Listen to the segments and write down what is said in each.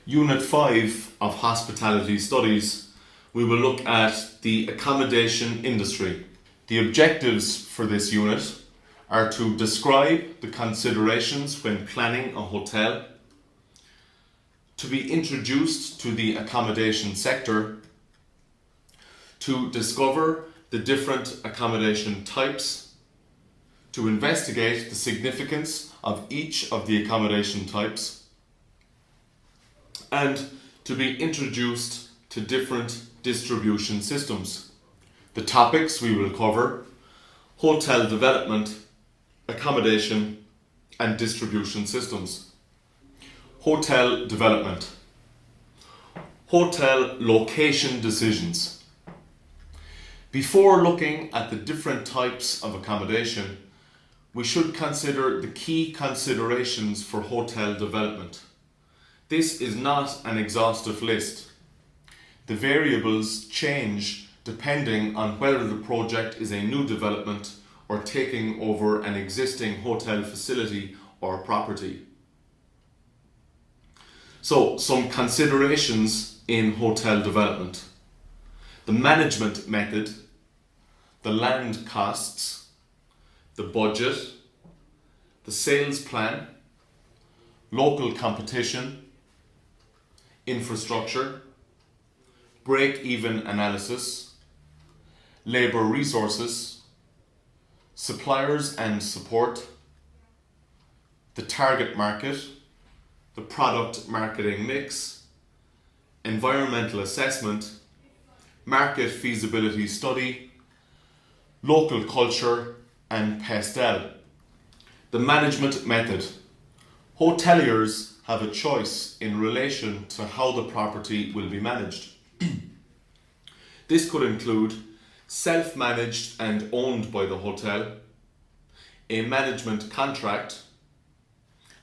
Unit 5 of Hospitality Studies, we will look at the accommodation industry. The objectives for this unit are to describe the considerations when planning a hotel, to be introduced to the accommodation sector, to discover the different accommodation types, to investigate the significance of each of the accommodation types, and to be introduced to different distribution systems. The topics we will cover: hotel development, accommodation, and distribution systems. Hotel development. Hotel location decisions. Before looking at the different types of accommodation, we should consider the key considerations for hotel development. This is not an exhaustive list. The variables change depending on whether the project is a new development or taking over an existing hotel facility or property. So, some considerations in hotel development: the management method, the land costs, the budget, the sales plan, local competition, infrastructure, break-even analysis, labour resources, suppliers and support, the target market, the product marketing mix, environmental assessment, market feasibility study, local culture, and PESTEL. The management method. Hoteliers have a choice in relation to how the property will be managed. This could include self-managed and owned by the hotel, a management contract,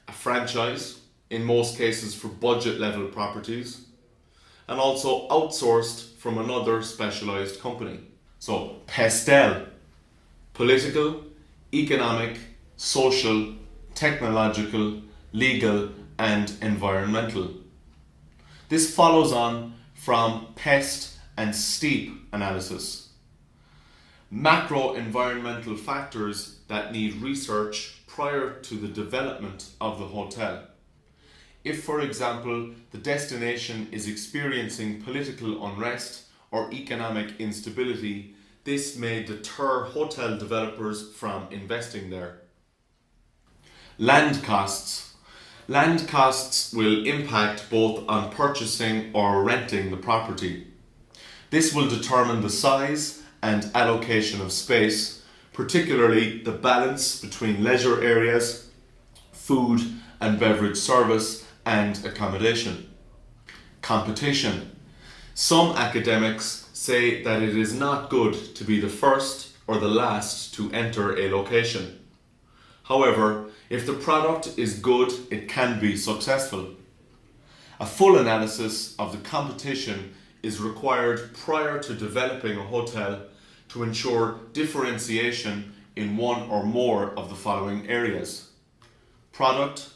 a franchise, in most cases for budget level properties, and also outsourced from another specialised company. So, PESTEL: political, economic, social, technological, legal, and environmental. This follows on from PEST and STEEP analysis. Macro environmental factors that need research prior to the development of the hotel. If, for example, the destination is experiencing political unrest or economic instability, this may deter hotel developers from investing there. Land costs. Land costs will impact both on purchasing or renting the property. This will determine the size and allocation of space, particularly the balance between leisure areas, food and beverage service, and accommodation. Competition. Some academics say that it is not good to be the first or the last to enter a location. However, if the product is good, it can be successful. A full analysis of the competition is required prior to developing a hotel to ensure differentiation in one or more of the following areas: product,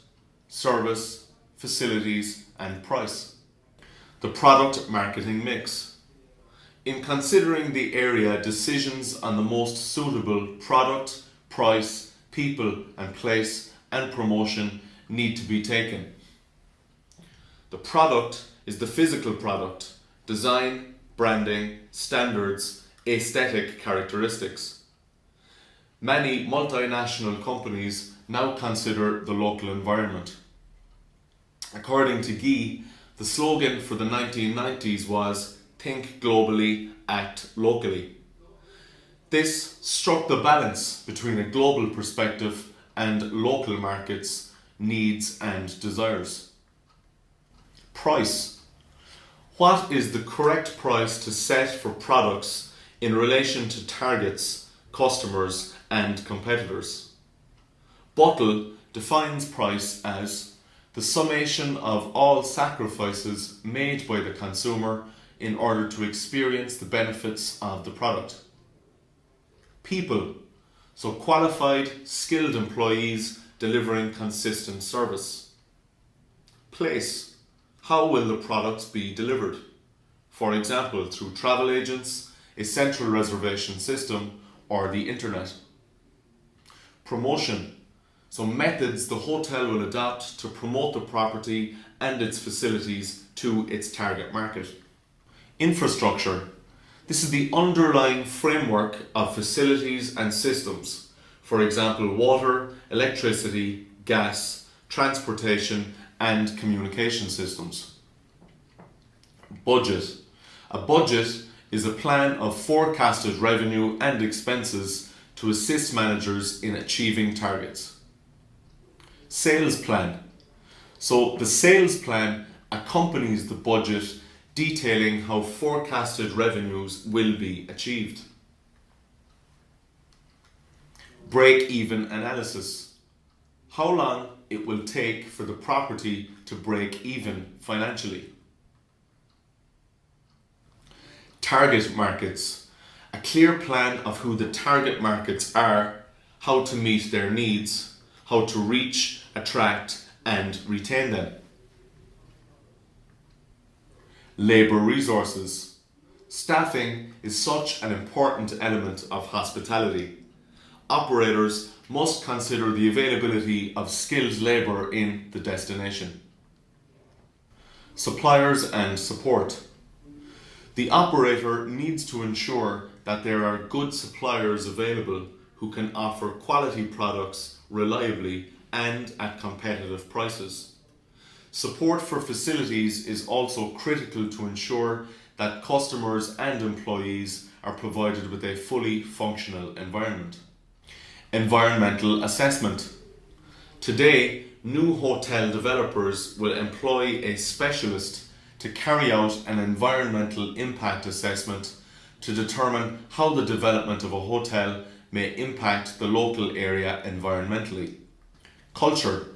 service, facilities, and price. The product marketing mix. In considering the area, decisions on the most suitable product, price, people and place and promotion need to be taken. The product is the physical product, design, branding, standards, aesthetic characteristics. Many multinational companies now consider the local environment. According to Guy, the slogan for the 1990s was "Think globally, act locally." This struck the balance between a global perspective and local markets' needs and desires. Price. What is the correct price to set for products in relation to targets, customers, and competitors? Butler defines price as the summation of all sacrifices made by the consumer in order to experience the benefits of the product. People, so qualified, skilled employees delivering consistent service. Place, How will the products be delivered? For example, through travel agents, a central reservation system, or the internet. Promotion. So methods the hotel will adopt to promote the property and its facilities to its target market. Infrastructure. This is the underlying framework of facilities and systems. For example, water, electricity, gas, transportation, and communication systems. Budget. A budget is a plan of forecasted revenue and expenses to assist managers in achieving targets. Sales plan. So the sales plan accompanies the budget, detailing how forecasted revenues will be achieved. Break-even analysis. How long it will take for the property to break even financially. Target markets. A clear plan of who the target markets are, how to meet their needs, how to reach, attract, and retain them. Labour resources. Staffing is such an important element of hospitality. Operators must consider the availability of skilled labour in the destination. Suppliers and support. The operator needs to ensure that there are good suppliers available who can offer quality products reliably and at competitive prices. Support for facilities is also critical to ensure that customers and employees are provided with a fully functional environment. Environmental assessment. Today, new hotel developers will employ a specialist to carry out an environmental impact assessment to determine how the development of a hotel may impact the local area environmentally. Culture.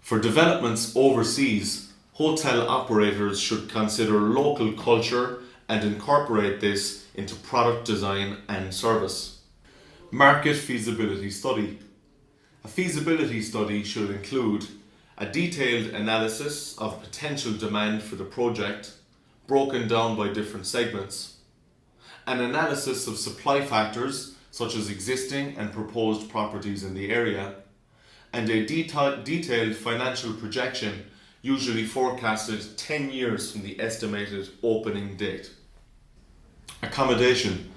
For developments overseas, hotel operators should consider local culture and incorporate this into product design and service. Market feasibility study. A feasibility study should include a detailed analysis of potential demand for the project, broken down by different segments, an analysis of supply factors such as existing and proposed properties in the area, and a detailed financial projection, usually forecasted 10 years from the estimated opening date. Accommodation.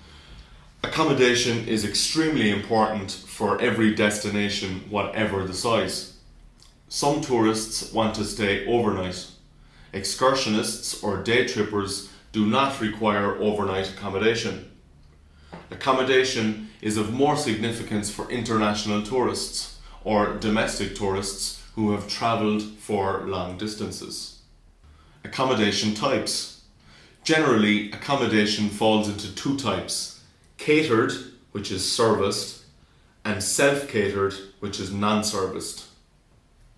Accommodation is extremely important for every destination, whatever the size. Some tourists want to stay overnight. Excursionists or day trippers do not require overnight accommodation. Accommodation is of more significance for international tourists or domestic tourists who have travelled for long distances. Accommodation types. Generally, accommodation falls into two types: catered, which is serviced, and self-catered, which is non-serviced.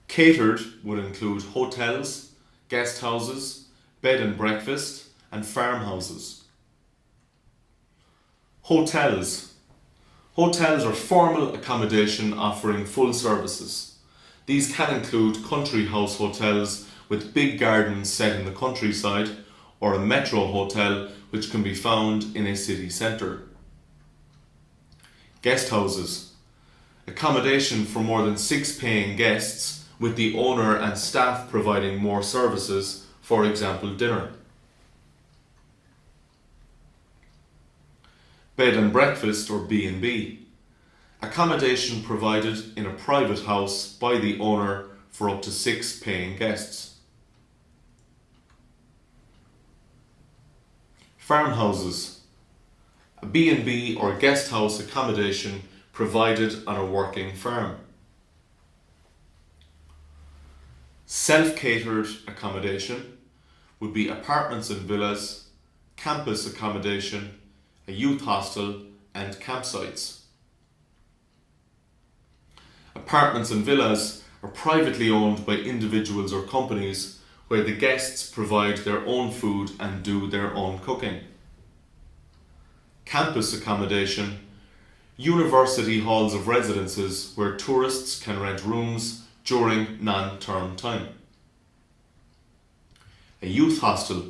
Catered would include hotels, guest houses, bed and breakfast, and farmhouses. Hotels. Hotels are formal accommodation offering full services. These can include country house hotels with big gardens set in the countryside, or a metro hotel which can be found in a city centre. Guest houses. Accommodation for more than 6 paying guests, with the owner and staff providing more services, for example dinner. Bed and breakfast, or B&B. Accommodation provided in a private house by the owner for up to 6 paying guests. Farmhouses. A B&B or guest house accommodation provided on a working farm. Self-catered accommodation would be apartments and villas, campus accommodation, a youth hostel, and campsites. Apartments and villas are privately owned by individuals or companies where the guests provide their own food and do their own cooking. Campus accommodation, university halls of residences where tourists can rent rooms during non-term time. a youth hostel,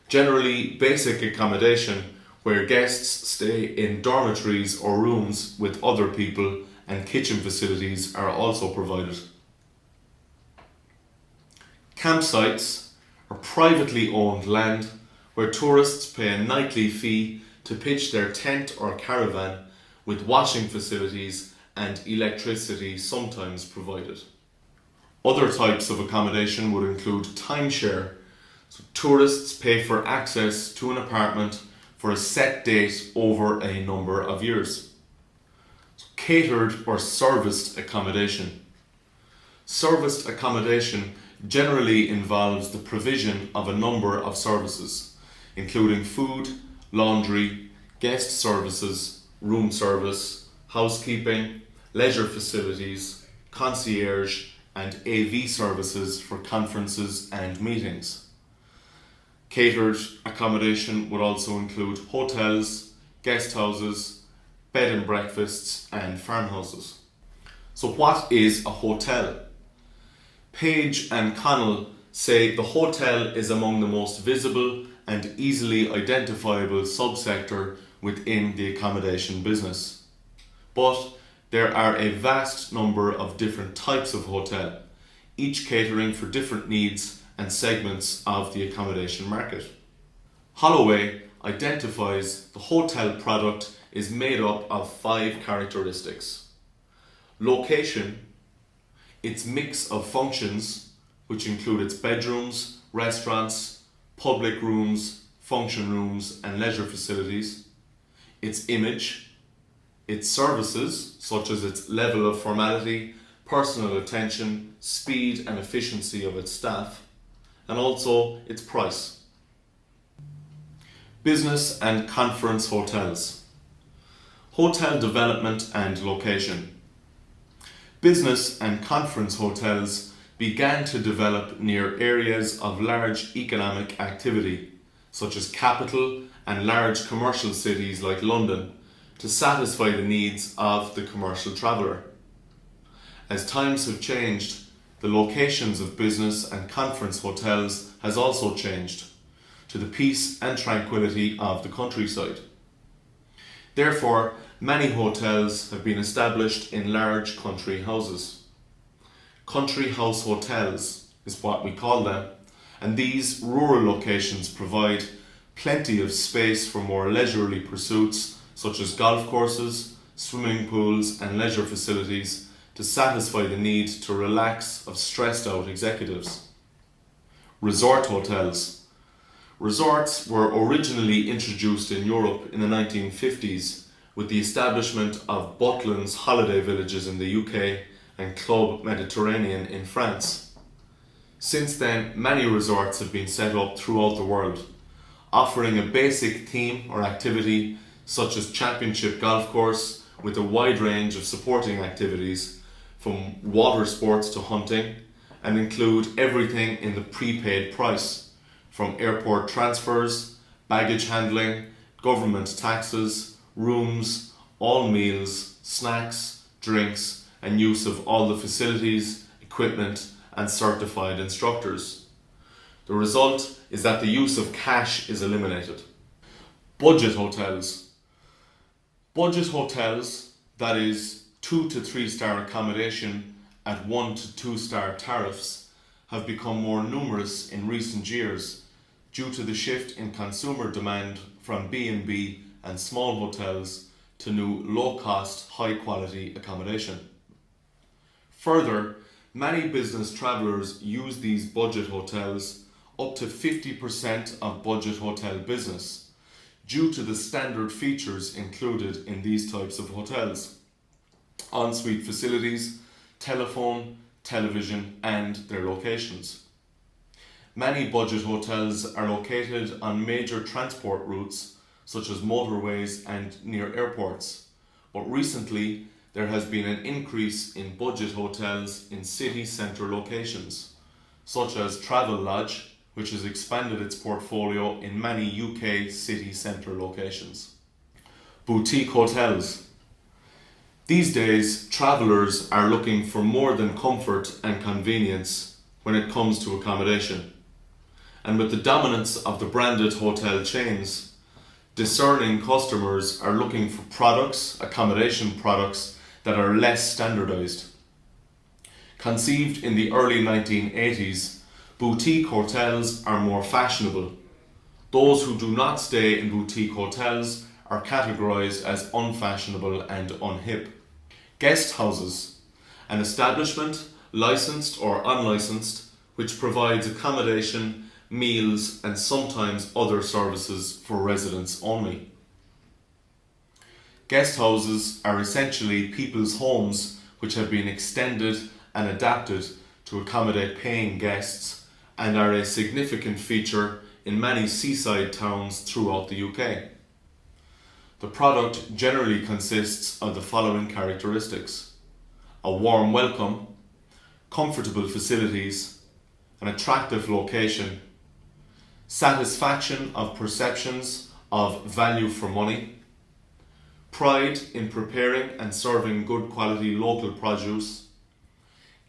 generally basic accommodation where guests stay in dormitories or rooms with other people, and kitchen facilities are also provided. Campsites are privately owned land where tourists pay a nightly fee to pitch their tent or caravan, with washing facilities and electricity sometimes provided. Other types of accommodation would include timeshare. So tourists pay for access to an apartment for a set date over a number of years. So catered or serviced accommodation. Serviced accommodation generally involves the provision of a number of services, including food, laundry, guest services, room service, housekeeping, leisure facilities, concierge, and AV services for conferences and meetings. Catered accommodation would also include hotels, guest houses, bed and breakfasts, and farmhouses. So what is a hotel? Page and Connell say the hotel is among the most visible and easily identifiable subsector within the accommodation business. But there are a vast number of different types of hotel, each catering for different needs and segments of the accommodation market. Holloway identifies the hotel product is made up of 5 characteristics. Location, its mix of functions, which include its bedrooms, restaurants, public rooms, function rooms, and leisure facilities. Its image, its services, such as its level of formality, personal attention, speed and efficiency of its staff, and also its price. Business and conference hotels. Hotel development and location. Business and conference hotels began to develop near areas of large economic activity, such as capital and large commercial cities like London, to satisfy the needs of the commercial traveller. As times have changed, the locations of business and conference hotels has also changed to the peace and tranquility of the countryside. Therefore, many hotels have been established in large country houses. Country house hotels is what we call them, and these rural locations provide plenty of space for more leisurely pursuits such as golf courses, swimming pools and leisure facilities to satisfy the need to relax of stressed out executives. Resort hotels. Resorts were originally introduced in Europe in the 1950s with the establishment of Butlins holiday villages in the UK and Club Mediterranean in France. Since then, many resorts have been set up throughout the world, offering a basic theme or activity such as championship golf course with a wide range of supporting activities from water sports to hunting, and include everything in the prepaid price, from airport transfers, baggage handling, government taxes, rooms, all meals, snacks, drinks, and use of all the facilities, equipment, and certified instructors. The result is that the use of cash is eliminated. Budget hotels. Budget hotels, that is 2 to 3 star accommodation at 1 to 2 star tariffs, have become more numerous in recent years due to the shift in consumer demand from B&B and small hotels to new low-cost, high-quality accommodation. Further, many business travellers use these budget hotels, up to 50% of budget hotel business, due to the standard features included in these types of hotels: ensuite facilities, telephone, television, and their locations. Many budget hotels are located on major transport routes such as motorways and near airports, but recently there has been an increase in budget hotels in city centre locations, such as Travelodge, which has expanded its portfolio in many UK city centre locations. Boutique hotels. These days, travellers are looking for more than comfort and convenience when it comes to accommodation. And with the dominance of the branded hotel chains, discerning customers are looking for products, accommodation products, that are less standardized. Conceived in the early 1980s, boutique hotels are more fashionable. Those who do not stay in boutique hotels are categorized as unfashionable and unhip. Guest houses, an establishment, licensed or unlicensed, which provides accommodation, meals, and sometimes other services for residents only. Guest houses are essentially people's homes which have been extended and adapted to accommodate paying guests and are a significant feature in many seaside towns throughout the UK. The product generally consists of the following characteristics: a warm welcome, comfortable facilities, an attractive location, satisfaction of perceptions of value for money, pride in preparing and serving good quality local produce,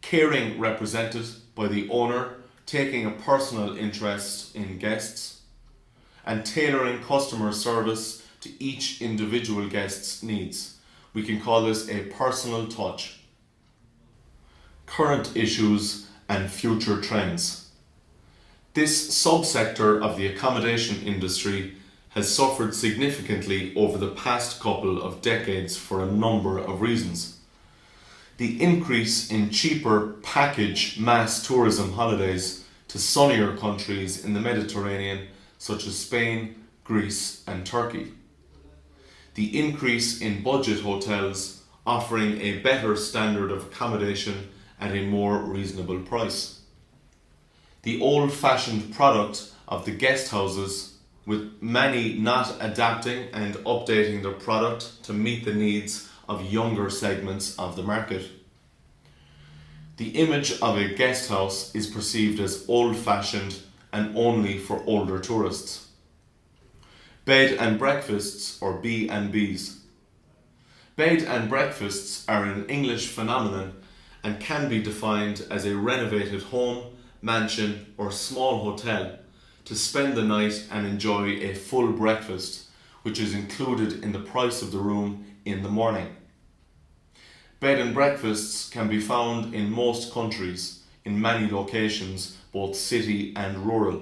caring represented by the owner taking a personal interest in guests, and tailoring customer service to each individual guest's needs. We can call this a personal touch. Current issues and future trends. This subsector of the accommodation industry has suffered significantly over the past couple of decades for a number of reasons. The increase in cheaper package mass tourism holidays to sunnier countries in the Mediterranean such as Spain, Greece and Turkey. The increase in budget hotels offering a better standard of accommodation at a more reasonable price. The old-fashioned product of the guest houses, with many not adapting and updating their product to meet the needs of younger segments of the market. The image of a guest house is perceived as old-fashioned and only for older tourists. Bed and breakfasts, or B&Bs. Bed and breakfasts are an English phenomenon and can be defined as a renovated home, mansion or small hotel to spend the night and enjoy a full breakfast, which is included in the price of the room in the morning. Bed and breakfasts can be found in most countries, in many locations, both city and rural,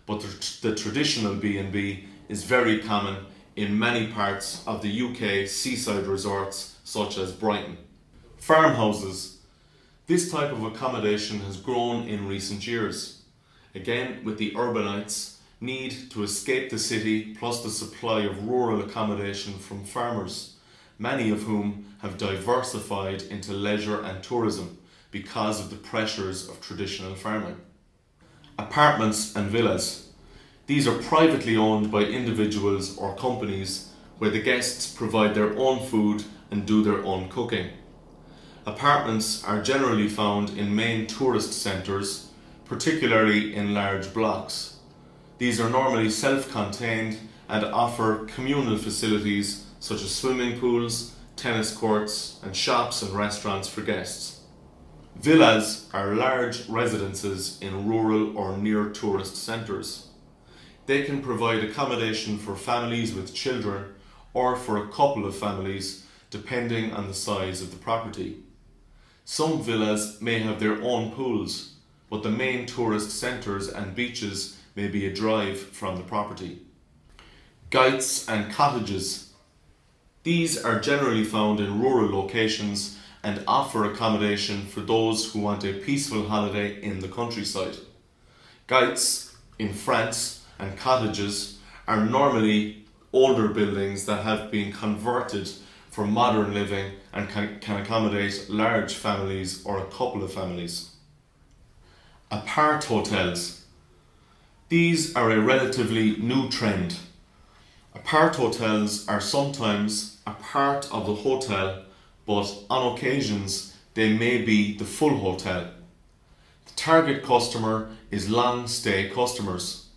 but the traditional B&B is very common in many parts of the UK seaside resorts such as Brighton. Farmhouses. This type of accommodation has grown in recent years. Again, with the urbanites' need to escape the city plus the supply of rural accommodation from farmers, many of whom have diversified into leisure and tourism because of the pressures of traditional farming. Apartments and villas. These are privately owned by individuals or companies where the guests provide their own food and do their own cooking. Apartments are generally found in main tourist centres, particularly in large blocks. These are normally self-contained and offer communal facilities such as swimming pools, tennis courts, and shops and restaurants for guests. Villas are large residences in rural or near tourist centres. They can provide accommodation for families with children or for a couple of families, depending on the size of the property. Some villas may have their own pools, but the main tourist centres and beaches may be a drive from the property. Guyts and cottages. These are generally found in rural locations and offer accommodation for those who want a peaceful holiday in the countryside. Guyts in France and cottages are normally older buildings that have been converted for modern living and can accommodate large families or a couple of families. Apart hotels. These are a relatively new trend. Apart hotels are sometimes a part of the hotel, but on occasions they may be the full hotel. The target customer is long stay customers.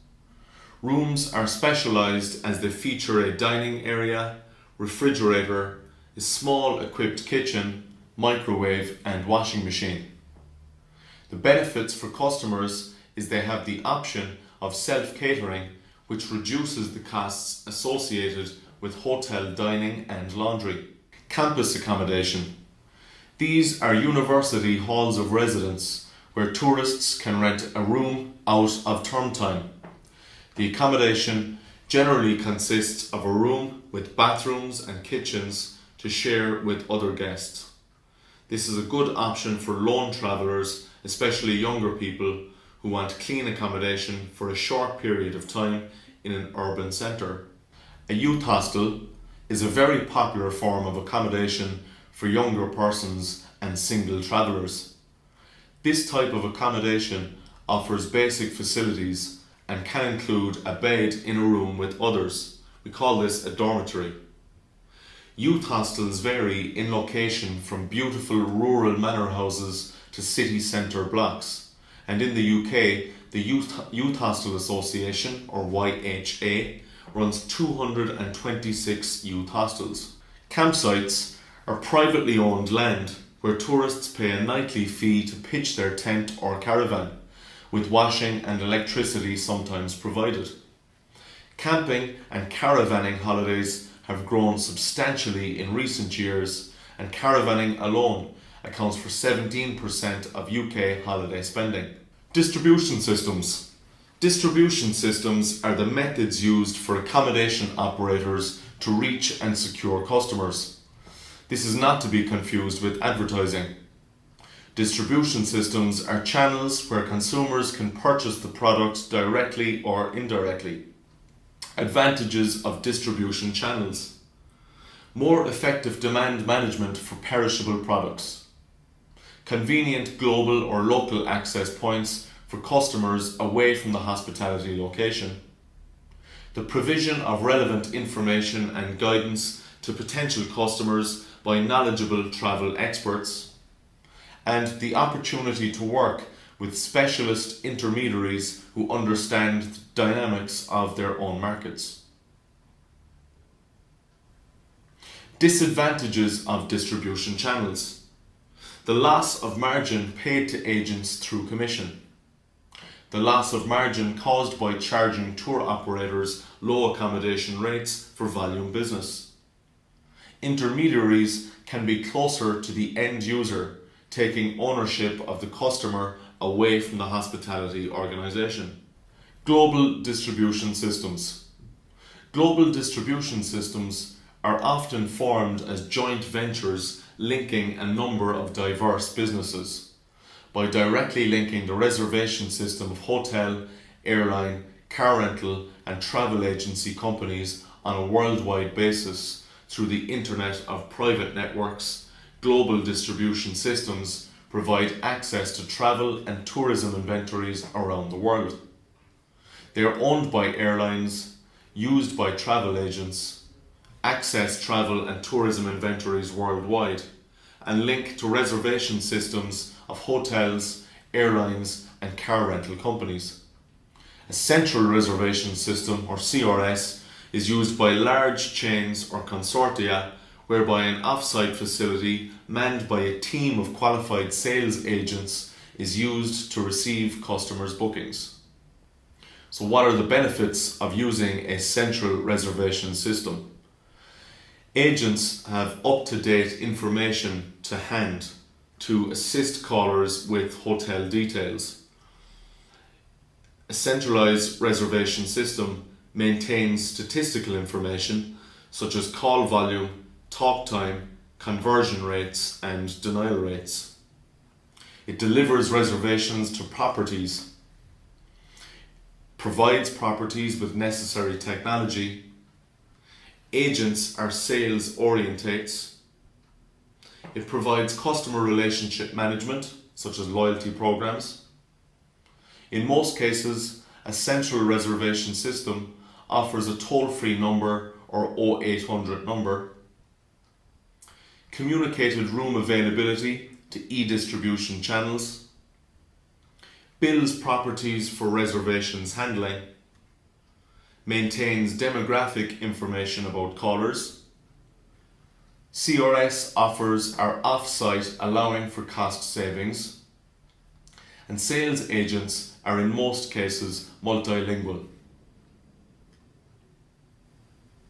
Rooms are specialised as they feature a dining area, refrigerator, a small equipped kitchen, microwave and washing machine. The benefits for customers is they have the option of self-catering, which reduces the costs associated with hotel dining and laundry. Campus accommodation. These are university halls of residence where tourists can rent a room out of term time. The accommodation generally consists of a room with bathrooms and kitchens to share with other guests. This is a good option for lone travellers, especially younger people who want clean accommodation for a short period of time in an urban centre. A youth hostel is a very popular form of accommodation for younger persons and single travellers. This type of accommodation offers basic facilities and can include a bed in a room with others. We call this a dormitory. Youth hostels vary in location from beautiful rural manor houses to city centre blocks, and in the UK the Youth Hostel Association, or YHA, runs 226 youth hostels. Campsites are privately owned land where tourists pay a nightly fee to pitch their tent or caravan, with washing and electricity sometimes provided. Camping and caravanning holidays have grown substantially in recent years, and caravanning alone accounts for 17% of UK holiday spending. Distribution systems. Distribution systems are the methods used for accommodation operators to reach and secure customers. This is not to be confused with advertising. Distribution systems are channels where consumers can purchase the product directly or indirectly. Advantages of distribution channels. More effective demand management for perishable products. Convenient global or local access points for customers away from the hospitality location. The provision of relevant information and guidance to potential customers by knowledgeable travel experts. And the opportunity to work with specialist intermediaries who understand the dynamics of their own markets. Disadvantages of distribution channels. The loss of margin paid to agents through commission. The loss of margin caused by charging tour operators low accommodation rates for volume business. Intermediaries can be closer to the end user, taking ownership of the customer away from the hospitality organisation. Global distribution systems. Global distribution systems are often formed as joint ventures linking a number of diverse businesses. By directly linking the reservation system of hotel, airline, car rental and travel agency companies on a worldwide basis through the Internet of Private Networks, global distribution systems provide access to travel and tourism inventories around the world. They are owned by airlines, used by travel agents, access travel and tourism inventories worldwide, and link to reservation systems of hotels, airlines, and car rental companies. A central reservation system, or CRS, is used by large chains or consortia, whereby an off-site facility manned by a team of qualified sales agents is used to receive customers' bookings. So what are the benefits of using a central reservation system? Agents have up-to-date information to hand to assist callers with hotel details. A centralized reservation system maintains statistical information such as call volume, talk time, conversion rates, and denial rates. It delivers reservations to properties, provides properties with necessary technology. Agents are sales orientates. It provides customer relationship management, such as loyalty programs. In most cases, a central reservation system offers a toll-free number or 0800 number. Communicated room availability to e-distribution channels. Bills properties for reservations handling. Maintains demographic information about callers. CRS offers are off-site, allowing for cost savings. and sales agents are in most cases multilingual.